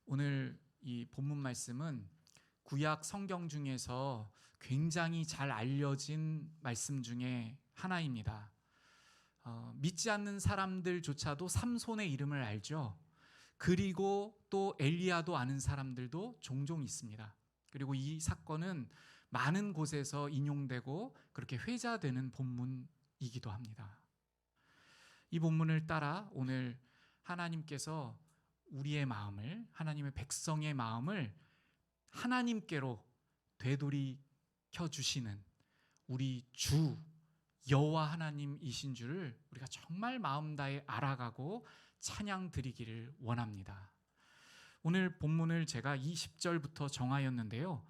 오늘 이 본문 말씀은 구약 성경 중에서 굉장히 잘 알려진 말씀 중에 하나입니다. 믿지 않는 사람들조차도 삼손의 이름을 알죠. 그리고 또 엘리야도 아는 사람들도 종종 있습니다. 그리고 이 사건은 많은 곳에서 인용되고 그렇게 회자되는 본문이기도 합니다. 이 본문을 따라 오늘 하나님께서 우리의 마음을, 하나님의 백성의 마음을 하나님께로 되돌이켜 주시는 우리 주 여호와 하나님이신 줄을 우리가 정말 마음 다해 알아가고 찬양 드리기를 원합니다. 오늘 본문을 제가 20절부터 정하였는데요.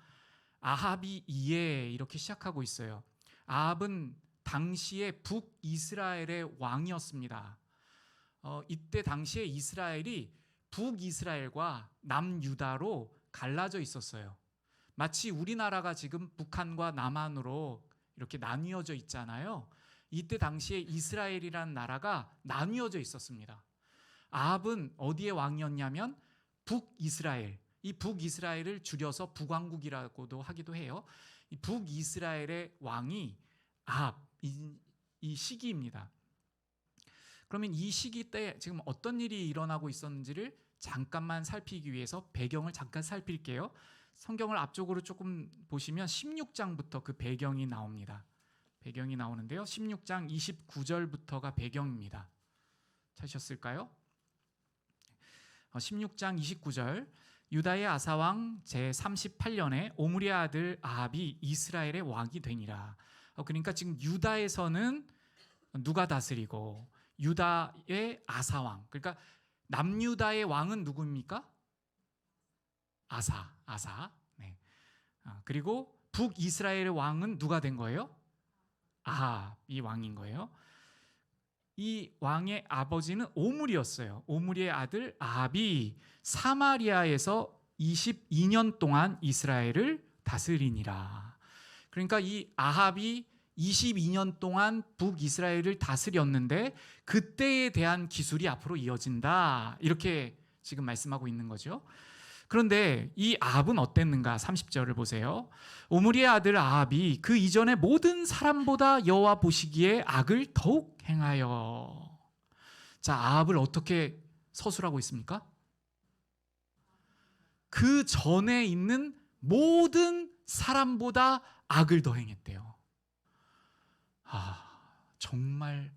아합이 이에 이렇게 시작하고 있어요. 아합은 당시에 북이스라엘의 왕이었습니다. 이때 당시에 이스라엘이 북이스라엘과 남유다로 갈라져 있었어요. 마치 우리나라가 지금 북한과 남한으로 이렇게 나뉘어져 있잖아요. 이때 당시에 이스라엘이라는 나라가 나뉘어져 있었습니다. 아합은 어디의 왕이었냐면 북이스라엘, 이 북이스라엘을 줄여서 북왕국이라고도 하기도 해요. 이 북이스라엘의 왕이 아합, 이 시기입니다. 그러면 이 시기 때 지금 어떤 일이 일어나고 있었는지를 잠깐만 살피기 위해서 배경을 잠깐 살필게요. 성경을 앞쪽으로 조금 보시면 16장부터 그 배경이 나옵니다. 배경이 나오는데요. 16장 29절부터가 배경입니다. 찾으셨을까요? 16장 29절, 유다의 아사왕 제38년에 오므리의 아들 아합이 이스라엘의 왕이 되니라. 그러니까 지금 유다에서는 누가 다스리고 유다의 아사왕, 그러니까 남유다의 왕은 누구입니까? 아사. 네. 그리고 북이스라엘의 왕은 누가 된 거예요? 아합이 왕인 거예요. 이 왕의 아버지는 오므리였어요. 오므리의 아들 아합이 사마리아에서 22년 동안 이스라엘을 다스리니라. 그러니까 이 아합이 22년 동안 북이스라엘을 다스렸는데 그때에 대한 기술이 앞으로 이어진다. 이렇게 지금 말씀하고 있는 거죠. 그런데 이 아합은 어땠는가? 30절을 보세요. 오므리의 아들 아합이 그 이전의 모든 사람보다 여호와 보시기에 악을 더욱 행하여. 자, 아합을 어떻게 서술하고 있습니까? 그 전에 있는 모든 사람보다 악을 더 행했대요. 정말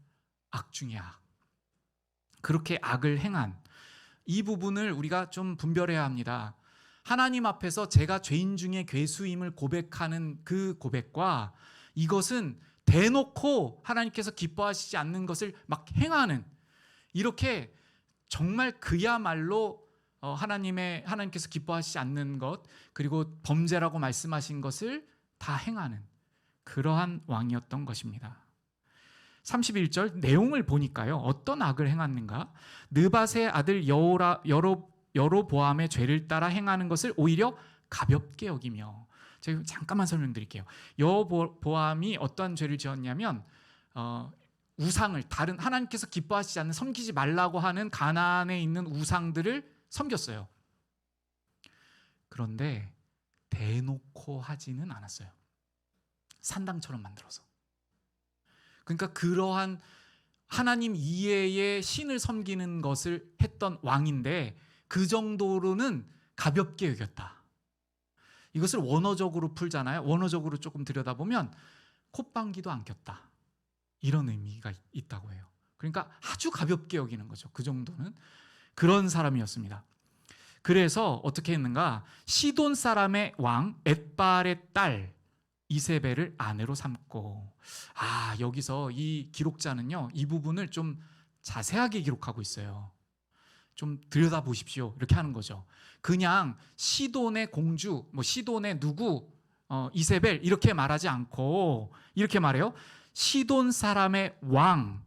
악 중에 악. 그렇게 악을 행한 이 부분을 우리가 좀 분별해야 합니다. 하나님 앞에서 제가 죄인 중에 괴수임을 고백하는 그 고백과 이것은 대놓고 하나님께서 기뻐하시지 않는 것을 막 행하는, 이렇게 정말 그야말로 하나님께서 기뻐하시지 않는 것, 그리고 범죄라고 말씀하신 것을 다 행하는 그러한 왕이었던 것입니다. 31절 내용을 보니까요, 어떤 악을 행했는가? 느밧의 아들 여로보암의 죄를 따라 행하는 것을 오히려 가볍게 여기며. 제가 잠깐만 설명드릴게요. 여로보암이 어떠한 죄를 지었냐면 우상을, 다른 하나님께서 기뻐하시지 않는, 섬기지 말라고 하는 가나안에 있는 우상들을 섬겼어요. 그런데 대놓고 하지는 않았어요. 산당처럼 만들어서. 그러니까 그러한 하나님 이외의 신을 섬기는 것을 했던 왕인데 그 정도로는 가볍게 여겼다. 이것을 원어적으로 풀잖아요. 원어적으로 조금 들여다보면 콧방귀도 안 꼈다. 이런 의미가 있다고 해요. 그러니까 아주 가볍게 여기는 거죠. 그 정도는. 그런 사람이었습니다. 그래서 어떻게 했는가? 시돈 사람의 왕 엣발의 딸 이세벨을 아내로 삼고. 여기서 이 기록자는요, 이 부분을 좀 자세하게 기록하고 있어요. 좀 들여다보십시오. 이렇게 하는 거죠. 그냥 시돈의 공주, 시돈의 누구, 이세벨 이렇게 말하지 않고 이렇게 말해요. 시돈 사람의 왕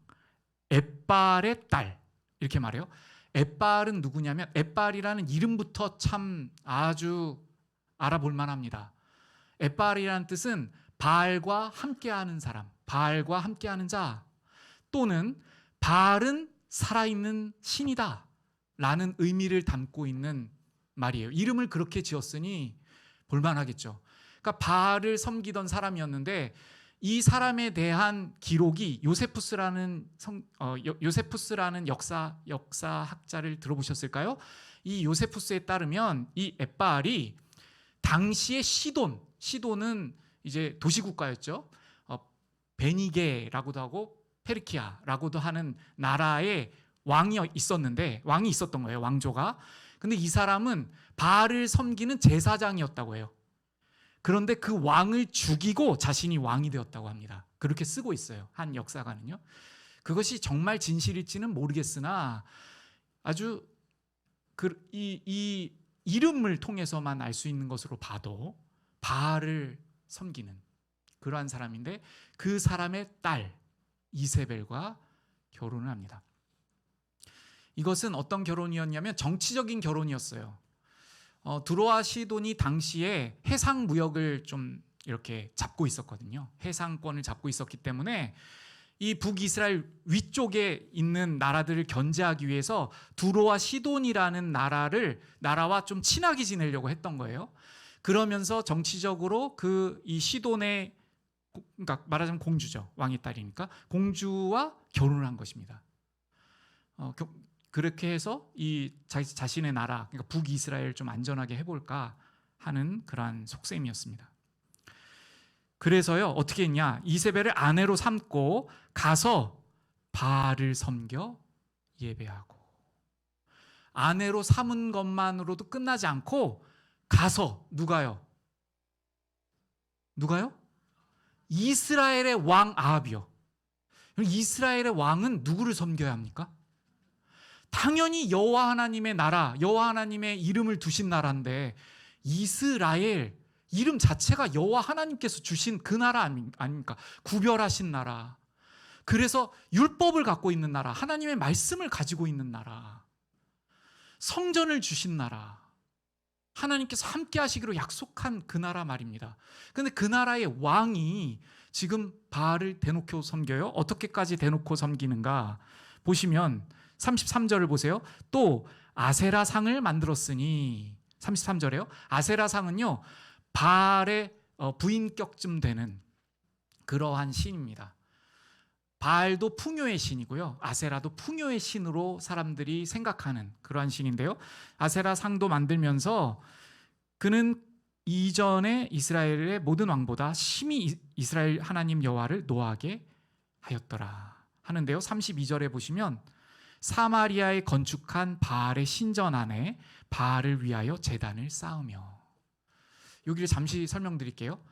엣발의 딸, 이렇게 말해요. 엣발은 누구냐면, 엣발이라는 이름부터 참 아주 알아볼 만합니다. 엣발이라는 뜻은 바알과 함께하는 사람, 바알과 함께하는 자, 또는 바알은 살아있는 신이다 라는 의미를 담고 있는 말이에요. 이름을 그렇게 지었으니 볼만하겠죠. 그러니까 바알을 섬기던 사람이었는데 이 사람에 대한 기록이 요세푸스라는 역사학자를 들어보셨을까요? 이 요세푸스에 따르면 이 엣바알이 당시의 시돈은 이제 도시국가였죠. 베니게라고도 하고 페르키아라고도 하는 나라의 왕이 있었던 거예요. 왕조가. 근데 이 사람은 바알을 섬기는 제사장이었다고 해요. 그런데 그 왕을 죽이고 자신이 왕이 되었다고 합니다. 그렇게 쓰고 있어요. 한 역사가는요. 그것이 정말 진실일지는 모르겠으나 아주 이 이름을 통해서만 알 수 있는 것으로 봐도 바알을 섬기는 그러한 사람인데 그 사람의 딸 이세벨과 결혼을 합니다. 이것은 어떤 결혼이었냐면 정치적인 결혼이었어요. 두로와 시돈이 당시에 해상 무역을 좀 이렇게 잡고 있었거든요. 해상권을 잡고 있었기 때문에 이 북이스라엘 위쪽에 있는 나라들을 견제하기 위해서 두로와 시돈이라는 나라와 좀 친하게 지내려고 했던 거예요. 그러면서 정치적으로 이 시돈의, 그러니까 말하자면 공주죠. 왕의 딸이니까 공주와 결혼을 한 것입니다. 그렇게 해서 이 자신의 나라, 그러니까 북이스라엘 좀 안전하게 해볼까 하는 그러한 속셈이었습니다. 그래서요, 어떻게 했냐? 이세벨을 아내로 삼고 가서 바알을 섬겨 예배하고, 아내로 삼은 것만으로도 끝나지 않고 가서 누가요? 이스라엘의 왕 아합이요. 이스라엘의 왕은 누구를 섬겨야 합니까? 당연히 여호와 하나님의 나라, 여호와 하나님의 이름을 두신 나라인데 이스라엘 이름 자체가 여호와 하나님께서 주신 그 나라 아닙니까? 구별하신 나라. 그래서 율법을 갖고 있는 나라, 하나님의 말씀을 가지고 있는 나라, 성전을 주신 나라, 하나님께서 함께 하시기로 약속한 그 나라 말입니다. 그런데 그 나라의 왕이 지금 바알을 대놓고 섬겨요. 어떻게까지 대놓고 섬기는가 보시면 33절을 보세요. 또 아세라 상을 만들었으니, 33절에요. 아세라 상은요 바알의 부인격쯤 되는 그러한 신입니다. 바알도 풍요의 신이고요, 아세라도 풍요의 신으로 사람들이 생각하는 그러한 신인데요, 아세라 상도 만들면서 그는 이전에 이스라엘의 모든 왕보다 심히 이스라엘 하나님 여호와를 노하게 하였더라 하는데요, 32절에 보시면 사마리아에 건축한 바알의 신전 안에 바알을 위하여 제단을 쌓으며, 여기를 잠시 설명드릴게요.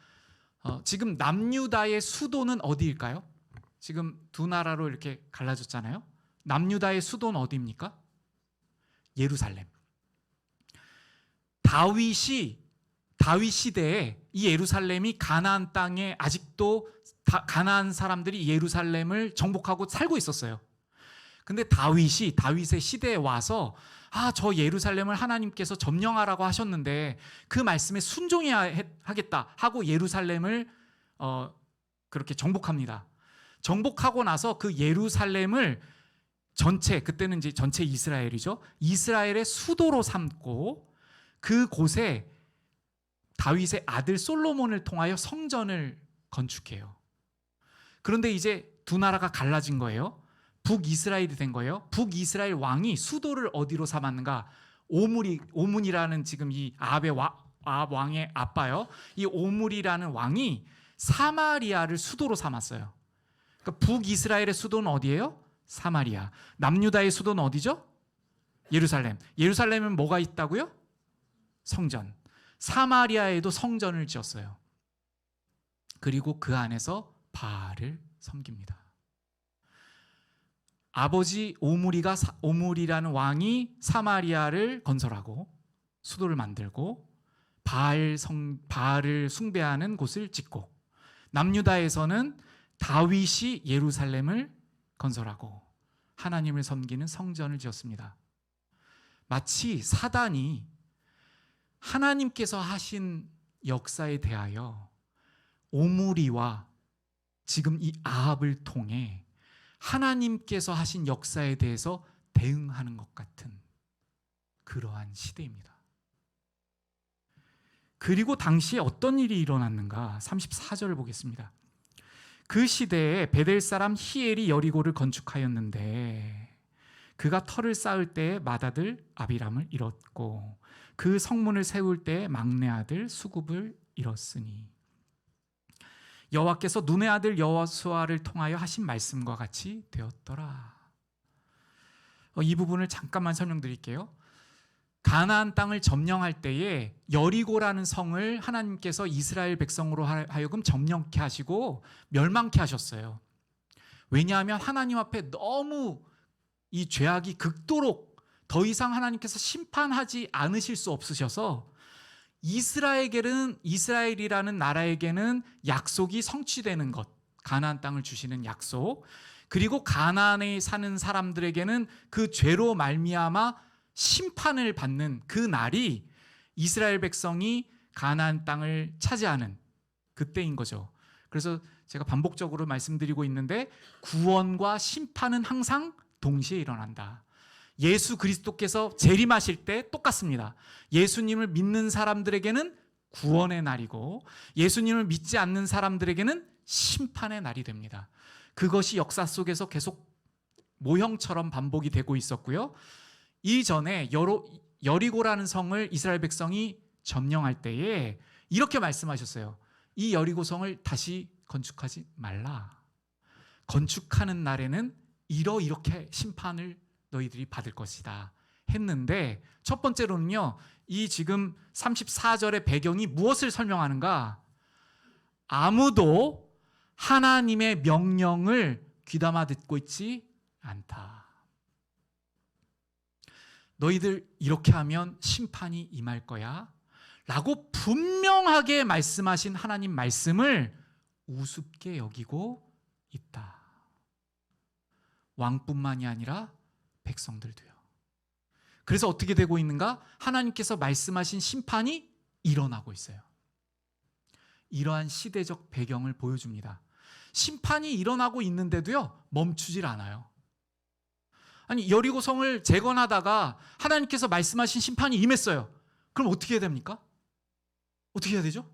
지금 남유다의 수도는 어디일까요? 지금 두 나라로 이렇게 갈라졌잖아요. 남유다의 수도는 어디입니까? 예루살렘. 다윗 시대에 이 예루살렘이 가나안 땅에 아직도 가나안 사람들이 예루살렘을 정복하고 살고 있었어요. 근데 다윗의 시대에 와서 저 예루살렘을 하나님께서 점령하라고 하셨는데 그 말씀에 순종해야 하겠다 하고 예루살렘을 그렇게 정복합니다. 정복하고 나서 그 예루살렘을 그때는 이제 전체 이스라엘이죠. 이스라엘의 수도로 삼고 그곳에 다윗의 아들 솔로몬을 통하여 성전을 건축해요. 그런데 이제 두 나라가 갈라진 거예요. 북이스라엘이 된 거예요. 북이스라엘 왕이 수도를 어디로 삼았는가? 오문이라는 지금 이 아합 왕의 아빠요. 이 오물이라는 왕이 사마리아를 수도로 삼았어요. 그러니까 북이스라엘의 수도는 어디예요? 사마리아. 남유다의 수도는 어디죠? 예루살렘. 예루살렘은 뭐가 있다고요? 성전. 사마리아에도 성전을 지었어요. 그리고 그 안에서 바알을 섬깁니다. 아버지 오물이라는 왕이 사마리아를 건설하고 수도를 만들고 바알을 숭배하는 곳을 짓고, 남유다에서는 다윗이 예루살렘을 건설하고 하나님을 섬기는 성전을 지었습니다. 마치 사단이 하나님께서 하신 역사에 대하여 오므리와 지금 이 아합을 통해 하나님께서 하신 역사에 대해서 대응하는 것 같은 그러한 시대입니다. 그리고 당시에 어떤 일이 일어났는가? 34절을 보겠습니다. 그 시대에 베델 사람 히엘이 여리고를 건축하였는데 그가 터를 쌓을 때에 맏아들 아비람을 잃었고 그 성문을 세울 때에 막내 아들 수굽을 잃었으니 여호와께서 눈의 아들 여호수아를 통하여 하신 말씀과 같이 되었더라. 이 부분을 잠깐만 설명드릴게요. 가나안 땅을 점령할 때에 여리고라는 성을 하나님께서 이스라엘 백성으로 하여금 점령케 하시고 멸망케 하셨어요. 왜냐하면 하나님 앞에 너무 이 죄악이 극도록 더 이상 하나님께서 심판하지 않으실 수 없으셔서 이스라엘이라는 나라에게는 약속이 성취되는 것, 가나안 땅을 주시는 약속, 그리고 가나안에 사는 사람들에게는 그 죄로 말미암아 심판을 받는 그 날이 이스라엘 백성이 가나안 땅을 차지하는 그때인 거죠. 그래서 제가 반복적으로 말씀드리고 있는데 구원과 심판은 항상 동시에 일어난다. 예수 그리스도께서 재림하실 때 똑같습니다. 예수님을 믿는 사람들에게는 구원의 날이고 예수님을 믿지 않는 사람들에게는 심판의 날이 됩니다. 그것이 역사 속에서 계속 모형처럼 반복이 되고 있었고요. 이전에 여리고라는 성을 이스라엘 백성이 점령할 때에 이렇게 말씀하셨어요. 이 여리고성을 다시 건축하지 말라. 건축하는 날에는 이렇게 심판을 너희들이 받을 것이다 했는데, 첫 번째로는요, 이 지금 34절의 배경이 무엇을 설명하는가? 아무도 하나님의 명령을 귀담아 듣고 있지 않다. 너희들 이렇게 하면 심판이 임할 거야 라고 분명하게 말씀하신 하나님 말씀을 우습게 여기고 있다. 왕뿐만이 아니라 백성들도요. 그래서 어떻게 되고 있는가? 하나님께서 말씀하신 심판이 일어나고 있어요. 이러한 시대적 배경을 보여줍니다. 심판이 일어나고 있는데도요, 멈추질 않아요. 아니, 여리고성을 재건하다가 하나님께서 말씀하신 심판이 임했어요. 그럼 어떻게 해야 됩니까? 어떻게 해야 되죠?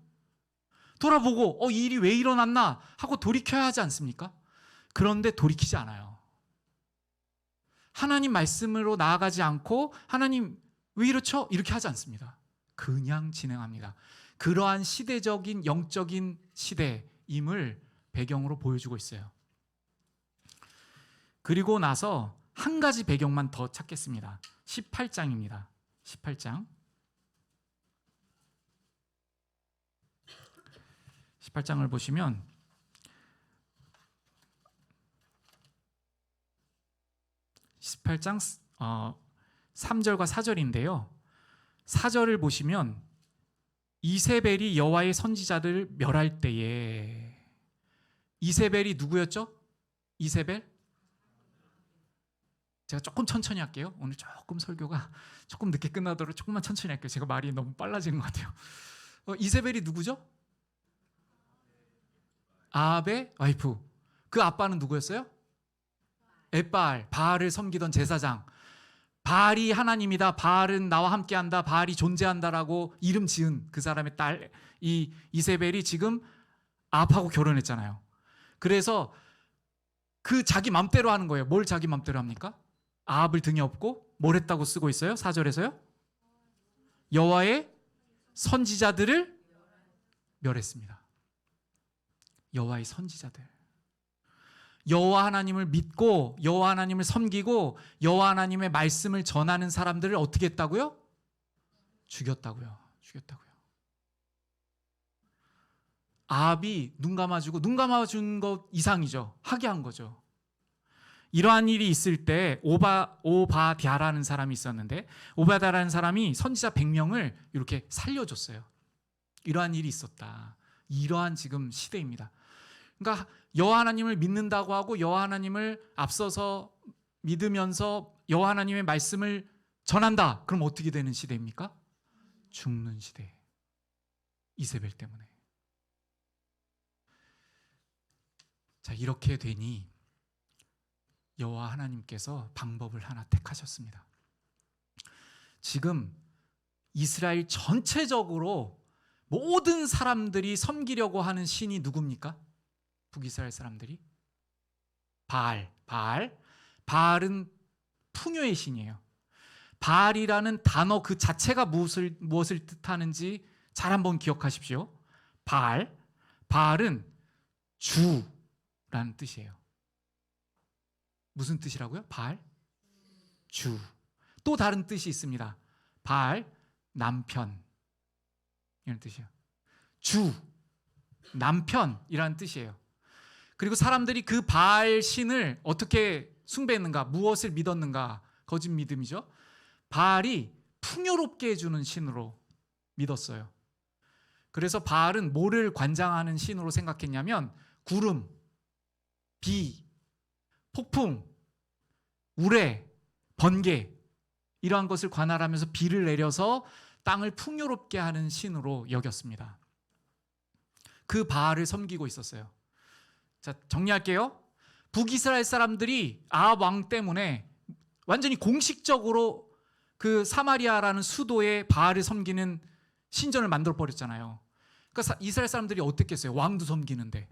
돌아보고 이 일이 왜 일어났나 하고 돌이켜야 하지 않습니까? 그런데 돌이키지 않아요. 하나님 말씀으로 나아가지 않고 하나님 왜 이렇죠? 이렇게 하지 않습니다. 그냥 진행합니다. 그러한 시대적인 영적인 시대임을 배경으로 보여주고 있어요. 그리고 나서 한 가지 배경만 더 찾겠습니다. 18장입니다. 18장. 18장을 보시면 (18장) 3절과 4절인데요. 4절을 보시면 이세벨이 여호와의 선지자들을 멸할 때에, 이세벨이 누구였죠? 이세벨? 제가 조금 천천히 할게요. 오늘 조금 설교가 조금 늦게 끝나도록 조금만 천천히 할게요. 제가 말이 너무 빨라지는 것 같아요. 이세벨이 누구죠? 아합의 와이프. 그 아빠는 누구였어요? 엣바알, 바알을 섬기던 제사장. 바알이 하나님이다, 바알은 나와 함께한다, 바알이 존재한다라고 이름 지은 그 사람의 딸, 이 이세벨이 지금 아합하고 결혼했잖아요. 그래서 그 자기 맘대로 하는 거예요. 뭘 자기 맘대로 합니까? 아합을 등에 업고 뭘 했다고 쓰고 있어요? 4절에서요? 여호와의 선지자들을 멸했습니다. 여호와의 선지자들. 여호와 하나님을 믿고 여호와 하나님을 섬기고 여호와 하나님의 말씀을 전하는 사람들을 어떻게 했다고요? 죽였다고요. 아합이 눈 감아준 것 이상이죠. 하게 한 거죠. 이러한 일이 있을 때 오바댜라는 사람이 있었는데, 오바댜라는 사람이 선지자 100명을 이렇게 살려줬어요. 이러한 일이 있었다. 이러한 지금 시대입니다. 그러니까 여호와 하나님을 믿는다고 하고 여호와 하나님을 앞서서 믿으면서 여호와 하나님의 말씀을 전한다. 그럼 어떻게 되는 시대입니까? 죽는 시대. 이세벨 때문에. 자, 이렇게 되니 여호와 하나님께서 방법을 하나 택하셨습니다. 지금 이스라엘 전체적으로 모든 사람들이 섬기려고 하는 신이 누굽니까? 북이스라엘 사람들이 바알은 풍요의 신이에요. 바알이라는 단어 그 자체가 무엇을 뜻하는지 잘 한번 기억하십시오. 바알은 주라는 뜻이에요. 무슨 뜻이라고요? 바알? 주. 또 다른 뜻이 있습니다. 바알, 남편. 이런 뜻이에요. 주, 남편이라는 뜻이에요. 그리고 사람들이 그 바알 신을 어떻게 숭배했는가? 무엇을 믿었는가? 거짓 믿음이죠. 바알이 풍요롭게 해주는 신으로 믿었어요. 그래서 바알은 뭐를 관장하는 신으로 생각했냐면 구름, 비, 폭풍, 우레, 번개 이러한 것을 관할하면서 비를 내려서 땅을 풍요롭게 하는 신으로 여겼습니다. 그 바알을 섬기고 있었어요. 자, 정리할게요. 북이스라엘 사람들이 아합 왕 때문에 완전히 공식적으로 그 사마리아라는 수도에 바알을 섬기는 신전을 만들어 버렸잖아요. 그러니까 이스라엘 사람들이 어땠겠어요? 왕도 섬기는데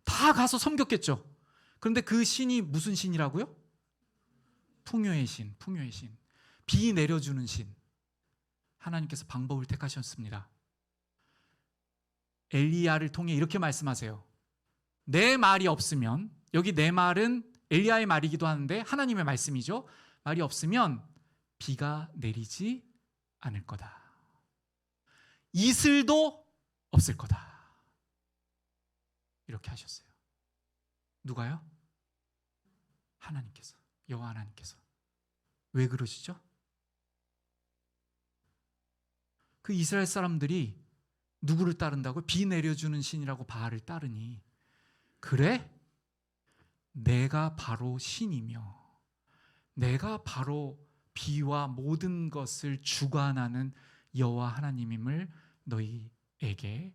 다 가서 섬겼겠죠. 그런데 그 신이 무슨 신이라고요? 풍요의 신. 비 내려주는 신. 하나님께서 방법을 택하셨습니다. 엘리야를 통해 이렇게 말씀하세요. 내 말이 없으면, 여기 내 말은 엘리야의 말이기도 하는데 하나님의 말씀이죠. 말이 없으면 비가 내리지 않을 거다. 이슬도 없을 거다. 이렇게 하셨어요. 누가요? 하나님께서, 여호와 하나님께서. 왜 그러시죠? 그 이스라엘 사람들이 누구를 따른다고? 비 내려주는 신이라고 바알을 따르니, 그래? 내가 바로 신이며 내가 바로 비와 모든 것을 주관하는 여호와 하나님임을 너희에게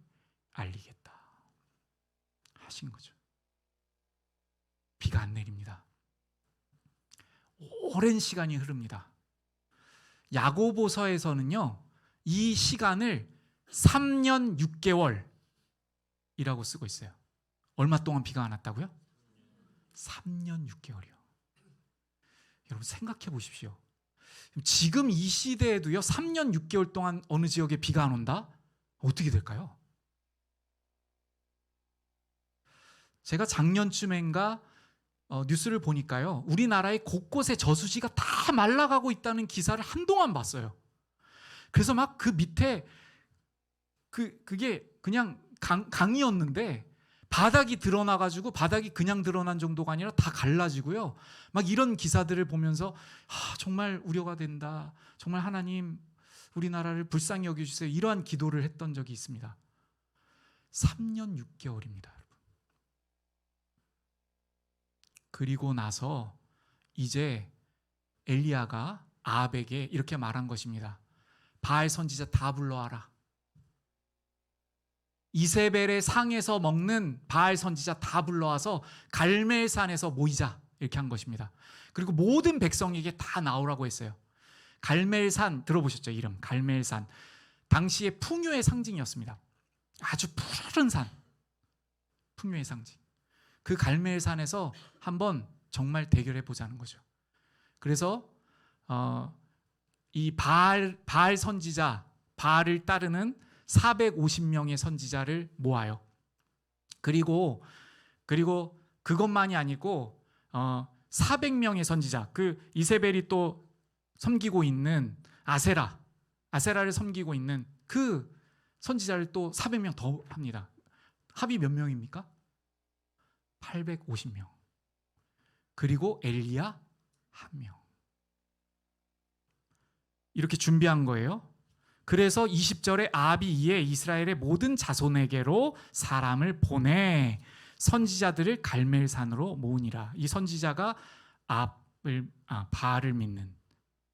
알리겠다 하신 거죠. 비가 안 내립니다. 오랜 시간이 흐릅니다. 야고보서에서는요, 이 시간을 3년 6개월이라고 쓰고 있어요. 얼마 동안 비가 안 왔다고요? 3년 6개월이요. 여러분 생각해 보십시오. 지금 이 시대에도요, 3년 6개월 동안 어느 지역에 비가 안 온다? 어떻게 될까요? 제가 작년쯤인가 뉴스를 보니까요, 우리나라의 곳곳에 저수지가 다 말라가고 있다는 기사를 한동안 봤어요. 그래서 막 그 밑에 그게 그냥 강이었는데 바닥이 드러나가지고, 바닥이 그냥 드러난 정도가 아니라 다 갈라지고요, 막 이런 기사들을 보면서 정말 우려가 된다. 정말 하나님 우리나라를 불쌍히 여겨주세요. 이러한 기도를 했던 적이 있습니다. 3년 6개월입니다. 여러분. 그리고 나서 이제 엘리야가 아합에게 이렇게 말한 것입니다. 바알 선지자 다 불러와라. 이세벨의 상에서 먹는 바알 선지자 다 불러와서 갈멜산에서 모이자, 이렇게 한 것입니다. 그리고 모든 백성에게 다 나오라고 했어요. 갈멜산 들어보셨죠? 이름 갈멜산. 당시의 풍요의 상징이었습니다. 아주 푸른 산, 풍요의 상징. 그 갈멜산에서 한번 정말 대결해 보자는 거죠. 그래서 이 바알 선지자, 바알을 따르는 450명의 선지자를 모아요. 그리고 그것만이 아니고 400명의 선지자, 그 이세벨이 또 섬기고 있는 아세라를 섬기고 있는 그 선지자를 또 400명 더 합니다. 합이 몇 명입니까? 850명. 그리고 엘리야 1명. 이렇게 준비한 거예요. 그래서 20절에 아합이 이에 이스라엘의 모든 자손에게로 사람을 보내 선지자들을 갈멜산으로 모으니라. 이 선지자가 바알을 믿는,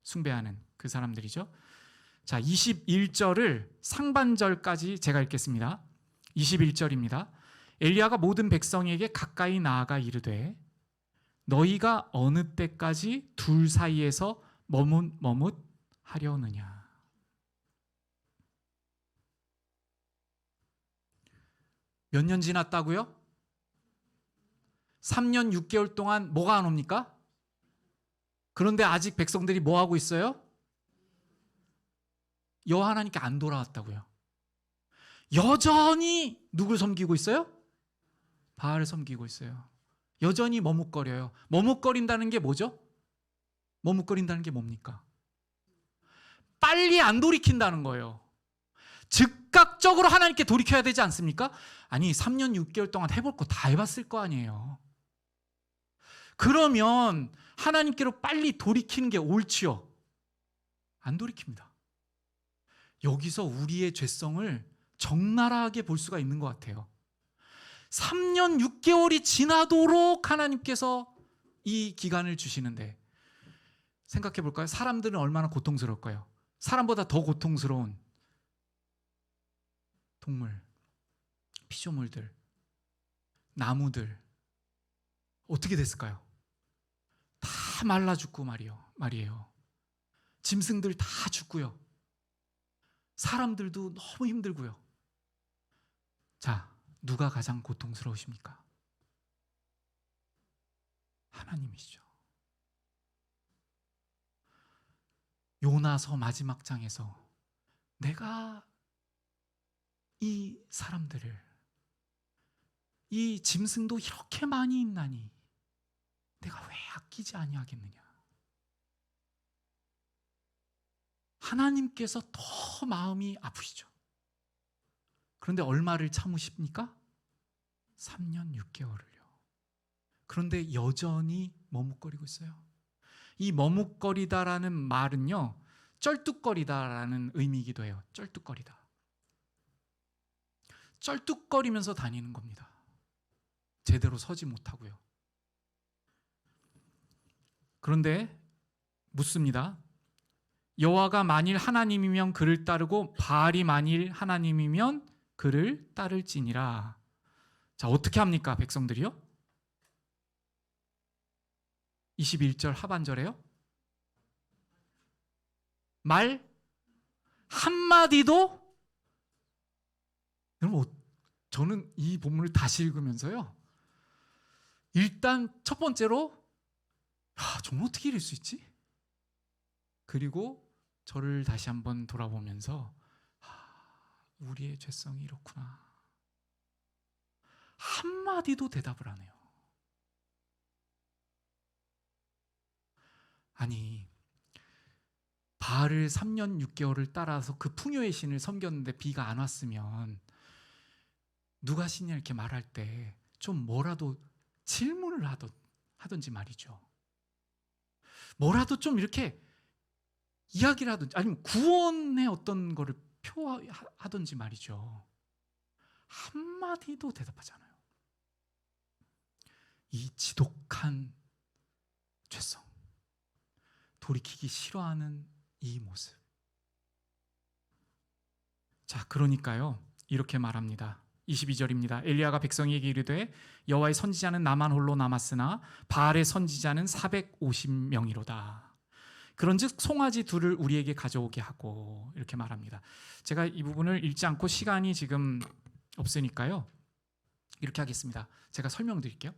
숭배하는 그 사람들이죠. 자, 21절을 상반절까지 제가 읽겠습니다. 21절입니다. 엘리야가 모든 백성에게 가까이 나아가 이르되 너희가 어느 때까지 둘 사이에서 머뭇하려느냐. 몇 년 지났다고요? 3년 6개월 동안 뭐가 안 옵니까? 그런데 아직 백성들이 뭐 하고 있어요? 여호와 하나님께 안 돌아왔다고요. 여전히 누굴 섬기고 있어요? 바알을 섬기고 있어요. 여전히 머뭇거려요. 머뭇거린다는 게 뭐죠? 머뭇거린다는 게 뭡니까? 빨리 안 돌이킨다는 거예요. 즉각적으로 하나님께 돌이켜야 되지 않습니까? 아니 3년 6개월 동안 해볼 거 다 해봤을 거 아니에요. 그러면 하나님께로 빨리 돌이키는 게 옳지요. 안 돌이킵니다. 여기서 우리의 죄성을 적나라하게 볼 수가 있는 것 같아요. 3년 6개월이 지나도록 하나님께서 이 기간을 주시는데 생각해 볼까요? 사람들은 얼마나 고통스러울까요? 사람보다 더 고통스러운 동물, 피조물들, 나무들 어떻게 됐을까요? 다 말라 죽고 말이에요. 짐승들 다 죽고요. 사람들도 너무 힘들고요. 자, 누가 가장 고통스러우십니까? 하나님이시죠. 요나서 마지막 장에서 내가 이 사람들을, 이 짐승도 이렇게 많이 있나니 내가 왜 아끼지 아니하겠느냐. 하나님께서 더 마음이 아프시죠. 그런데 얼마를 참으십니까? 3년 6개월을요. 그런데 여전히 머뭇거리고 있어요. 이 머뭇거리다라는 말은요, 쩔뚝거리다라는 의미이기도 해요. 쩔뚝거리다. 쩔뚝거리면서 다니는 겁니다. 제대로 서지 못하고요. 그런데 묻습니다. 여호와가 만일 하나님이면 그를 따르고 바알이 만일 하나님이면 그를 따를지니라. 자, 어떻게 합니까? 백성들이요? 21절 하반절에요. 말 한마디도. 여러분, 저는 이 본문을 다시 읽으면서요, 일단 첫 번째로 정말 어떻게 이럴 수 있지? 그리고 저를 다시 한번 돌아보면서 우리의 죄성이 이렇구나. 한마디도 대답을 안 해요. 아니, 바알을 3년 6개월을 따라서 그 풍요의 신을 섬겼는데 비가 안 왔으면 누가 신이냐 이렇게 말할 때 좀 뭐라도 질문을 하든지 말이죠. 뭐라도 좀 이렇게 이야기를 하든지 아니면 구원의 어떤 거를 표하든지 말이죠. 한마디도 대답하지 않아요. 이 지독한 죄성, 돌이키기 싫어하는 이 모습. 자, 그러니까요, 이렇게 말합니다. 22절입니다. 엘리야가 백성에게 이르되 여호와의 선지자는 나만 홀로 남았으나 바알의 선지자는 450명이로다. 그런즉 송아지 둘을 우리에게 가져오게 하고, 이렇게 말합니다. 제가 이 부분을 읽지 않고 시간이 지금 없으니까요, 이렇게 하겠습니다. 제가 설명드릴게요.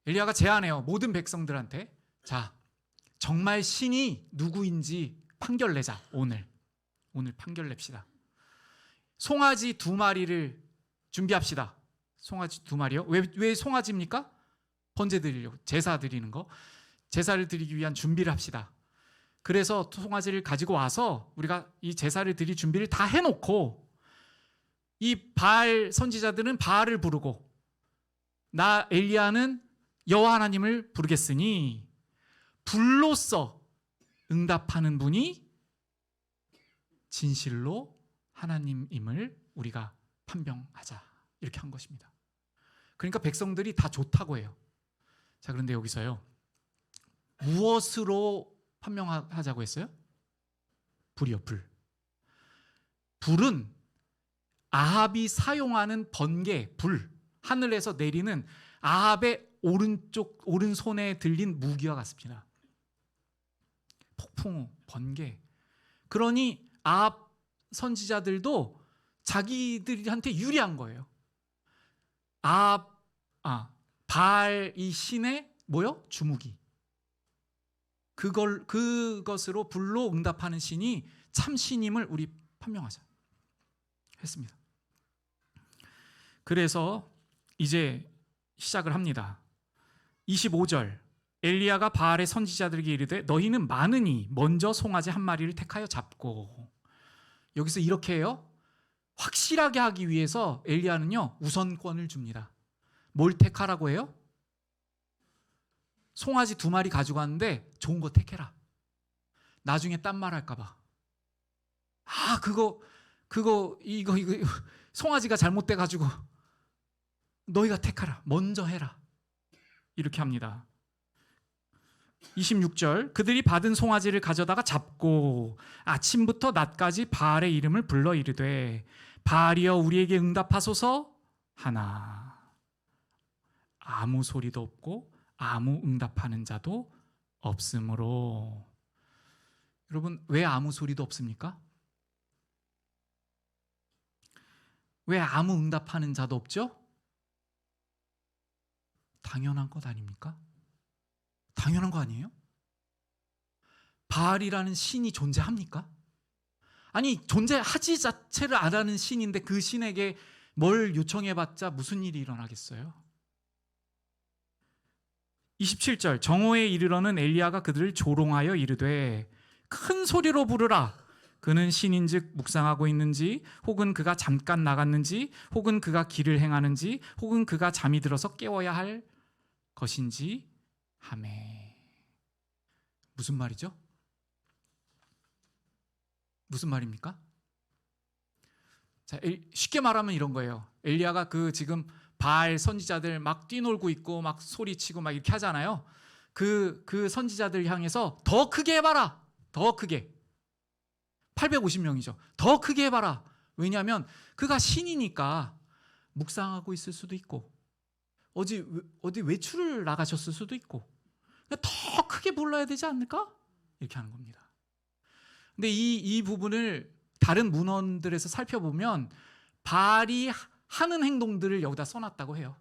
엘리야가 제안해요. 모든 백성들한테, 자, 정말 신이 누구인지 판결 내자. 오늘 판결 냅시다. 송아지 2마리를 준비합시다. 송아지 2마리요? 왜 송아지입니까? 번제 드리려고, 제사 드리는 거, 제사를 드리기 위한 준비를 합시다. 그래서 송아지를 가지고 와서 우리가 이 제사를 드릴 준비를 다 해놓고, 이 바알 선지자들은 바알을 부르고 나 엘리야는 여호와 하나님을 부르겠으니 불로써 응답하는 분이 진실로 하나님임을 우리가 판명하자, 이렇게 한 것입니다. 그러니까 백성들이 다 좋다고 해요. 자, 그런데 여기서요, 무엇으로 판명하자고 했어요? 불이요, 불. 불은 아합이 사용하는 번개, 불, 하늘에서 내리는 아합의 오른손에 들린 무기와 같습니다. 폭풍우, 번개. 그러니 아합 선지자들도 자기들한테 유리한 거예요. 아, 바알 이 신의 뭐요? 주무기. 그것으로 불로 응답하는 신이 참 신임을 우리 판명하자 했습니다. 그래서 이제 시작을 합니다. 25절 엘리야가 바알의 선지자들에게 이르되 너희는 많으니 먼저 송아지 한 마리를 택하여 잡고. 여기서 이렇게 해요. 확실하게 하기 위해서 엘리야는요 우선권을 줍니다. 뭘 택하라고 해요? 송아지 2마리 가져갔는데 좋은 거 택해라. 나중에 딴 말 할까 봐. 이거 송아지가 잘못돼 가지고 너희가 택하라. 먼저 해라. 이렇게 합니다. 26절 그들이 받은 송아지를 가져다가 잡고 아침부터 낮까지 바알의 이름을 불러 이르되 바알이여 우리에게 응답하소서 하나. 아무 소리도 없고 아무 응답하는 자도 없으므로. 여러분 왜 아무 소리도 없습니까? 왜 아무 응답하는 자도 없죠? 당연한 것 아닙니까? 당연한 거 아니에요? 바알이라는 신이 존재합니까? 아니 존재하지 자체를 안 하는 신인데 그 신에게 뭘 요청해봤자 무슨 일이 일어나겠어요? 27절 정오에 이르러는 엘리야가 그들을 조롱하여 이르되 큰 소리로 부르라. 그는 신인즉 묵상하고 있는지 혹은 그가 잠깐 나갔는지 혹은 그가 길을 행하는지 혹은 그가 잠이 들어서 깨워야 할 것인지 하매. 무슨 말이죠? 무슨 말입니까? 자, 쉽게 말하면 이런 거예요. 엘리야가 지금 바알 선지자들 막 뛰놀고 있고 막 소리치고 막 이렇게 하잖아요. 그 선지자들 향해서 더 크게 해봐라. 더 크게. 850명이죠. 더 크게 해봐라. 왜냐하면 그가 신이니까 묵상하고 있을 수도 있고 어디 외출을 나가셨을 수도 있고 더 크게 불러야 되지 않을까? 이렇게 하는 겁니다. 근데 이 부분을 다른 문헌들에서 살펴보면 바알이 하는 행동들을 여기다 써놨다고 해요.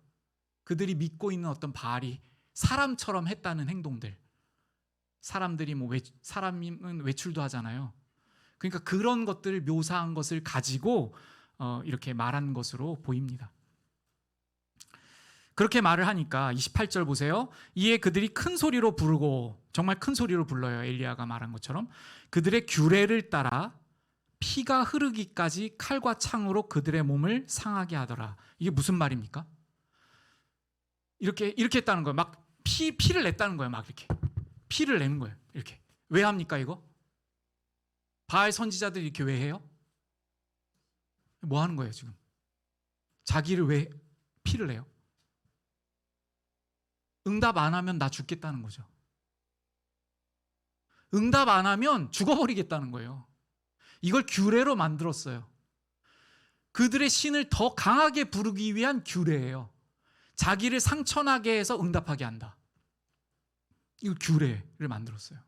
그들이 믿고 있는 어떤 바알이 사람처럼 했다는 행동들. 사람들이 사람은 외출도 하잖아요. 그러니까 그런 것들을 묘사한 것을 가지고 이렇게 말한 것으로 보입니다. 그렇게 말을 하니까 28절 보세요. 이에 그들이 큰 소리로 부르고, 정말 큰 소리로 불러요. 엘리야가 말한 것처럼 그들의 규례를 따라 피가 흐르기까지 칼과 창으로 그들의 몸을 상하게 하더라. 이게 무슨 말입니까? 이렇게 했다는 거예요. 막 피를 냈다는 거예요. 막 이렇게 피를 내는 거예요. 이렇게. 왜 합니까 이거? 바알 선지자들이 이렇게 왜 해요? 뭐 하는 거예요 지금? 자기를 왜 피를 내요? 응답 안 하면 나 죽겠다는 거죠. 응답 안 하면 죽어버리겠다는 거예요. 이걸 규례로 만들었어요. 그들의 신을 더 강하게 부르기 위한 규례예요. 자기를 상처나게 해서 응답하게 한다. 이 규례를 만들었어요.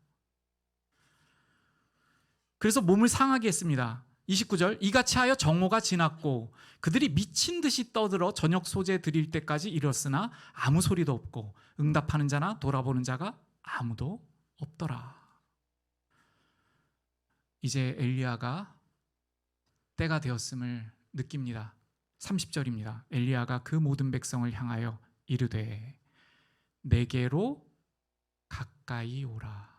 그래서 몸을 상하게 했습니다. 29절 이같이 하여 정오가 지났고 그들이 미친 듯이 떠들어 저녁 소재 드릴 때까지 이뤘으나 아무 소리도 없고 응답하는 자나 돌아보는 자가 아무도 없더라. 이제 엘리야가 때가 되었음을 느낍니다. 30절입니다. 엘리야가 그 모든 백성을 향하여 이르되 내게로 가까이 오라.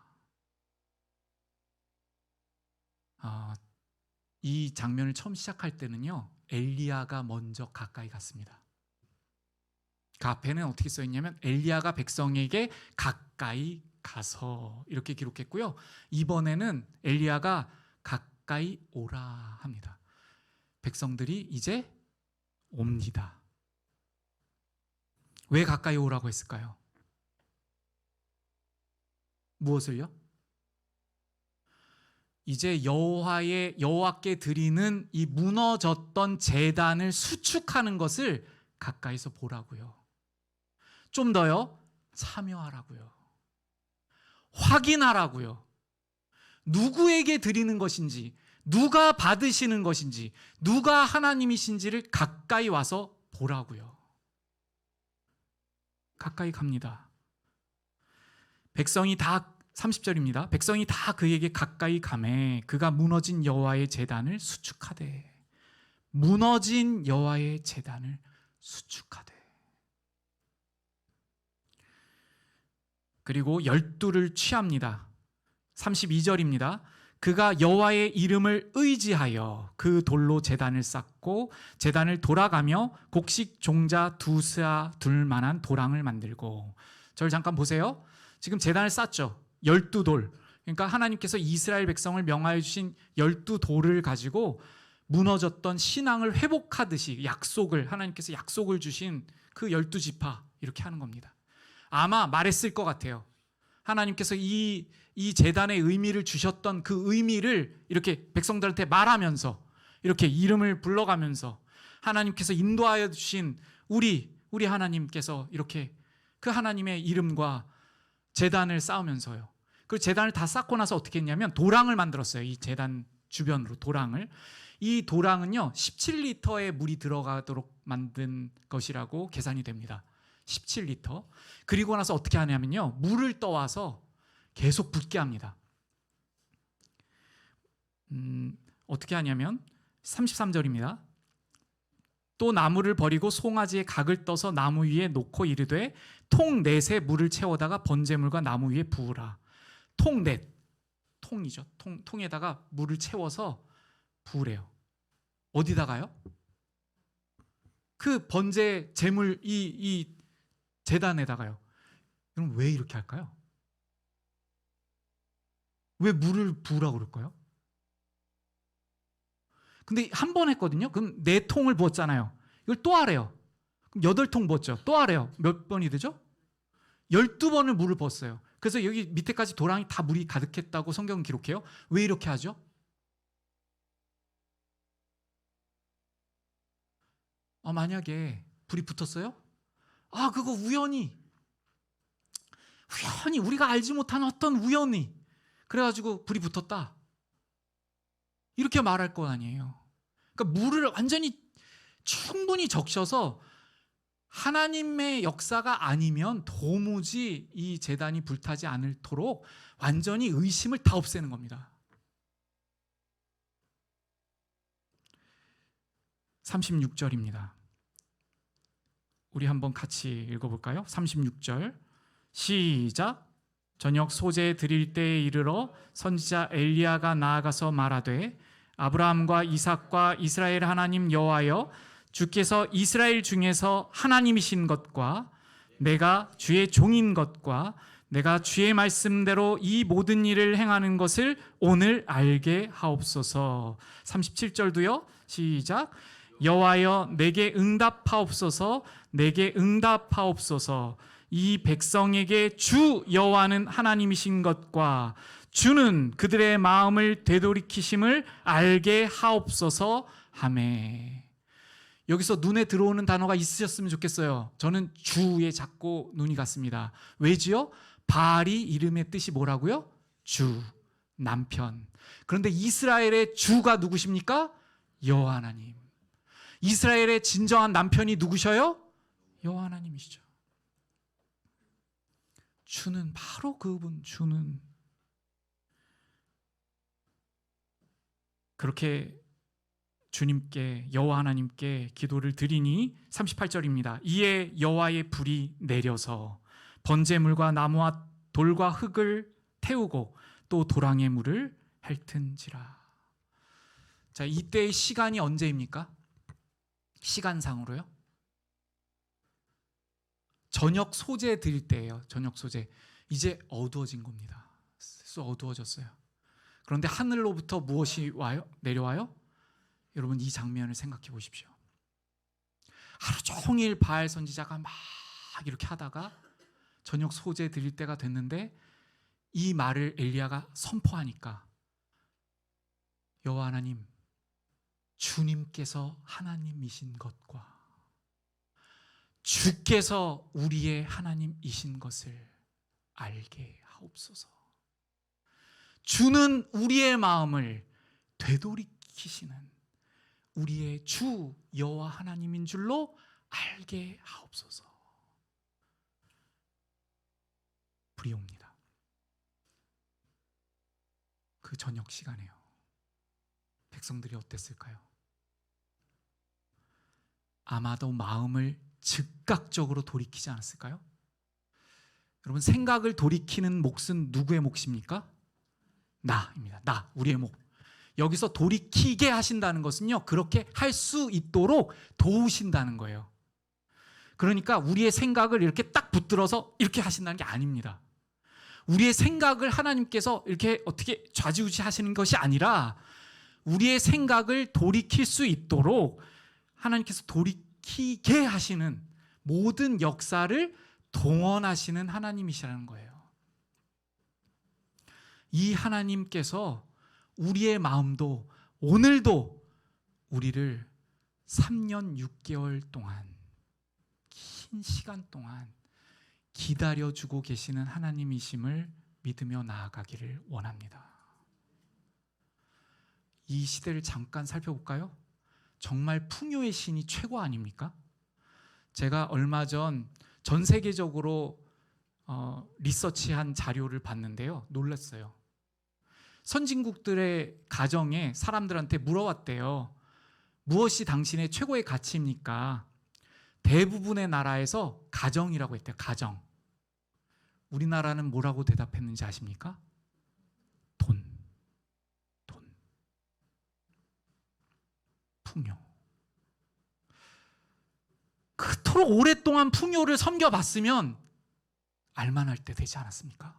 이 장면을 처음 시작할 때는요 엘리야가 먼저 가까이 갔습니다. 그 앞에는 어떻게 써 있냐면 엘리야가 백성에게 가까이 가서 이렇게 기록했고요. 이번에는 엘리야가 가까이 오라 합니다. 백성들이 이제 옵니다. 왜 가까이 오라고 했을까요? 무엇을요? 이제 여호와께 드리는 이 무너졌던 제단을 수축하는 것을 가까이서 보라고요. 좀 더요, 참여하라고요. 확인하라고요. 누구에게 드리는 것인지, 누가 받으시는 것인지, 누가 하나님이신지를 가까이 와서 보라고요. 가까이 갑니다. 백성이 다 30절입니다. 백성이 다 그에게 가까이 가매 그가 무너진 여호와의 제단을 수축하되 무너진 여호와의 제단을 수축하되 그리고 12를 취합니다. 32절입니다. 그가 여호와의 이름을 의지하여 그 돌로 제단을 쌓고 제단을 돌아가며 곡식 종자 두스아 둘 만한 도랑을 만들고. 저를 잠깐 보세요. 지금 제단을 쌓죠. 12돌. 그러니까 하나님께서 이스라엘 백성을 명하여 주신 12돌을 가지고 무너졌던 신앙을 회복하듯이 하나님께서 약속을 주신 그 12지파 이렇게 하는 겁니다. 아마 말했을 것 같아요. 하나님께서 이 제단의 의미를 주셨던 그 의미를 이렇게 백성들한테 말하면서 이렇게 이름을 불러가면서 하나님께서 인도하여 주신 우리 하나님께서 이렇게 그 하나님의 이름과 제단을 쌓으면서요. 그 제단을 다 쌓고 나서 어떻게 했냐면 도랑을 만들었어요. 이 제단 주변으로 도랑을. 이 도랑은요 17리터의 물이 들어가도록 만든 것이라고 계산이 됩니다. 17리터. 그리고 나서 어떻게 하냐면요 물을 떠와서 계속 붓게 합니다. 어떻게 하냐면 33절입니다. 또 나무를 버리고 송아지의 각을 떠서 나무 위에 놓고 이르되 통 넷에 물을 채워다가 번제물과 나무 위에 부으라. 통 넷, 통이죠. 통에다가 물을 채워서 부으래요. 어디다가요? 그 번제 제물 이 제단에다가요. 그럼 왜 이렇게 할까요? 왜 물을 부으라고 그럴까요? 근데 한 번 했거든요. 그럼 4통을 부었잖아요. 이걸 또 하래요. 그럼 8통 부었죠. 또 하래요. 몇 번이 되죠? 12번을 물을 부었어요. 그래서 여기 밑에까지 도랑이 다 물이 가득했다고 성경은 기록해요. 왜 이렇게 하죠? 만약에 불이 붙었어요? 그거 우연히 우리가 알지 못한 어떤 우연히 그래가지고 불이 붙었다. 이렇게 말할 건 아니에요. 그러니까 물을 완전히 충분히 적셔서 하나님의 역사가 아니면 도무지 이 제단이 불타지 않도록 완전히 의심을 다 없애는 겁니다. 36절입니다. 우리 한번 같이 읽어볼까요? 36절 시작. 저녁 소재 드릴 때에 이르러 선지자 엘리야가 나아가서 말하되 아브라함과 이삭과 이스라엘 하나님 여호와여 주께서 이스라엘 중에서 하나님이신 것과 내가 주의 종인 것과 내가 주의 말씀대로 이 모든 일을 행하는 것을 오늘 알게 하옵소서. 37절도요. 시작. 여호와여 내게 응답하옵소서. 내게 응답하옵소서. 이 백성에게 주 여호와는 하나님이신 것과 주는 그들의 마음을 되돌이키심을 알게 하옵소서 하매. 여기서 눈에 들어오는 단어가 있으셨으면 좋겠어요. 저는 주에 자꾸 눈이 갔습니다. 왜지요? 바알이 이름의 뜻이 뭐라고요? 주, 남편. 그런데 이스라엘의 주가 누구십니까? 여호와 하나님. 이스라엘의 진정한 남편이 누구셔요? 여호와 하나님이시죠. 주는 바로 그분. 주는 그렇게 주님께 여호와 하나님께 기도를 드리니 38절입니다. 이에 여호와의 불이 내려서 번제물과 나무와 돌과 흙을 태우고 또 도랑의 물을 핥은지라. 자, 이때의 시간이 언제입니까? 시간상으로요? 저녁 소재 드릴 때예요. 저녁 소재. 이제 어두워진 겁니다. 어두워졌어요. 그런데 하늘로부터 무엇이 와요? 내려와요? 여러분 이 장면을 생각해 보십시오. 하루 종일 바알 선지자가 막 이렇게 하다가 저녁 소재 드릴 때가 됐는데 이 말을 엘리야가 선포하니까 여호와 하나님, 주님께서 하나님이신 것과 주께서 우리의 하나님이신 것을 알게 하옵소서. 주는 우리의 마음을 되돌이키시는 우리의 주 여호와 하나님인 줄로 알게 하옵소서. 두려웁니다. 그 저녁 시간에요. 백성들이 어땠을까요? 아마도 마음을 즉각적으로 돌이키지 않았을까요? 여러분, 생각을 돌이키는 몫은 누구의 몫입니까? 나입니다. 나, 우리의 몫. 여기서 돌이키게 하신다는 것은요, 그렇게 할 수 있도록 도우신다는 거예요. 그러니까 우리의 생각을 이렇게 딱 붙들어서 이렇게 하신다는 게 아닙니다. 우리의 생각을 하나님께서 이렇게 어떻게 좌지우지 하시는 것이 아니라 우리의 생각을 돌이킬 수 있도록 하나님께서 돌이키게 하시는 모든 역사를 동원하시는 하나님이시라는 거예요. 이 하나님께서 우리의 마음도 오늘도 우리를 3년 6개월 동안, 긴 시간 동안 기다려주고 계시는 하나님이심을 믿으며 나아가기를 원합니다. 이 시대를 잠깐 살펴볼까요? 정말 풍요의 신이 최고 아닙니까? 제가 얼마 전 세계적으로 리서치한 자료를 봤는데요, 놀랐어요. 선진국들의 가정에 사람들한테 물어봤대요. 무엇이 당신의 최고의 가치입니까? 대부분의 나라에서 가정이라고 했대요. 가정. 우리나라는 뭐라고 대답했는지 아십니까? 돈. 풍요. 그토록 오랫동안 풍요를 섬겨봤으면 알만할 때 되지 않았습니까?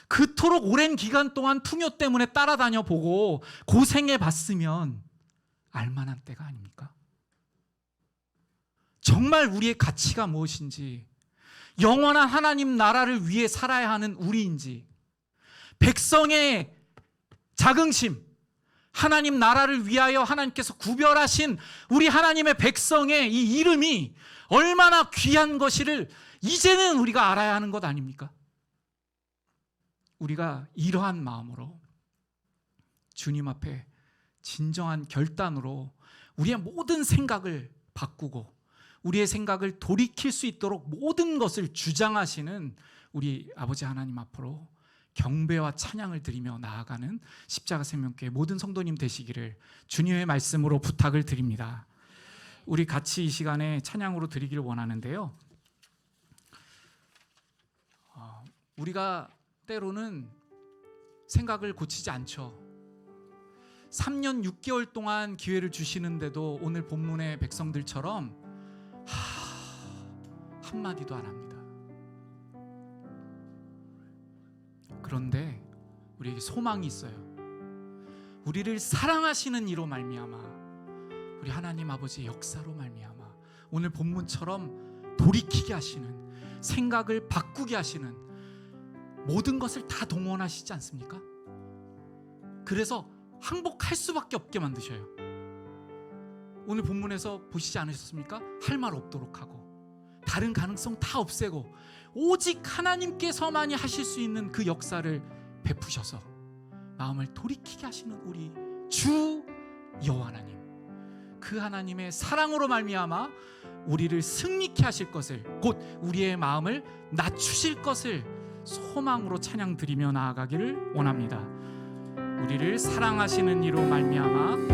그토록 오랜 기간 동안 풍요 때문에 따라다녀 보고 고생해 봤으면 알만한 때가 아닙니까? 정말 우리의 가치가 무엇인지, 영원한 하나님 나라를 위해 살아야 하는 우리인지, 백성의 자긍심, 하나님 나라를 위하여 하나님께서 구별하신 우리 하나님의 백성의 이 이름이 얼마나 귀한 것이를 이제는 우리가 알아야 하는 것 아닙니까? 우리가 이러한 마음으로 주님 앞에 진정한 결단으로 우리의 모든 생각을 바꾸고 우리의 생각을 돌이킬 수 있도록 모든 것을 주장하시는 우리 아버지 하나님 앞으로 경배와 찬양을 드리며 나아가는 십자가 생명교회 모든 성도님 되시기를 주님의 말씀으로 부탁을 드립니다. 우리 같이 이 시간에 찬양으로 드리기를 원하는데요, 우리가 때로는 생각을 고치지 않죠. 3년 6개월 동안 기회를 주시는데도 오늘 본문의 백성들처럼 한마디도 안 합니다. 그런데 우리에게 소망이 있어요. 우리를 사랑하시는 이로 말미암아, 우리 하나님 아버지의 역사로 말미암아 오늘 본문처럼 돌이키게 하시는, 생각을 바꾸게 하시는 모든 것을 다 동원하시지 않습니까? 그래서 항복할 수밖에 없게 만드셔요. 오늘 본문에서 보시지 않으셨습니까? 할 말 없도록 하고 다른 가능성 다 없애고 오직 하나님께서만이 하실 수 있는 그 역사를 베푸셔서 마음을 돌이키게 하시는 우리 주 여호와 하나님, 그 하나님의 사랑으로 말미암아 우리를 승리케 하실 것을, 곧 우리의 마음을 낮추실 것을 소망으로 찬양 드리며 나아가기를 원합니다. 우리를 사랑하시는 이로 말미암아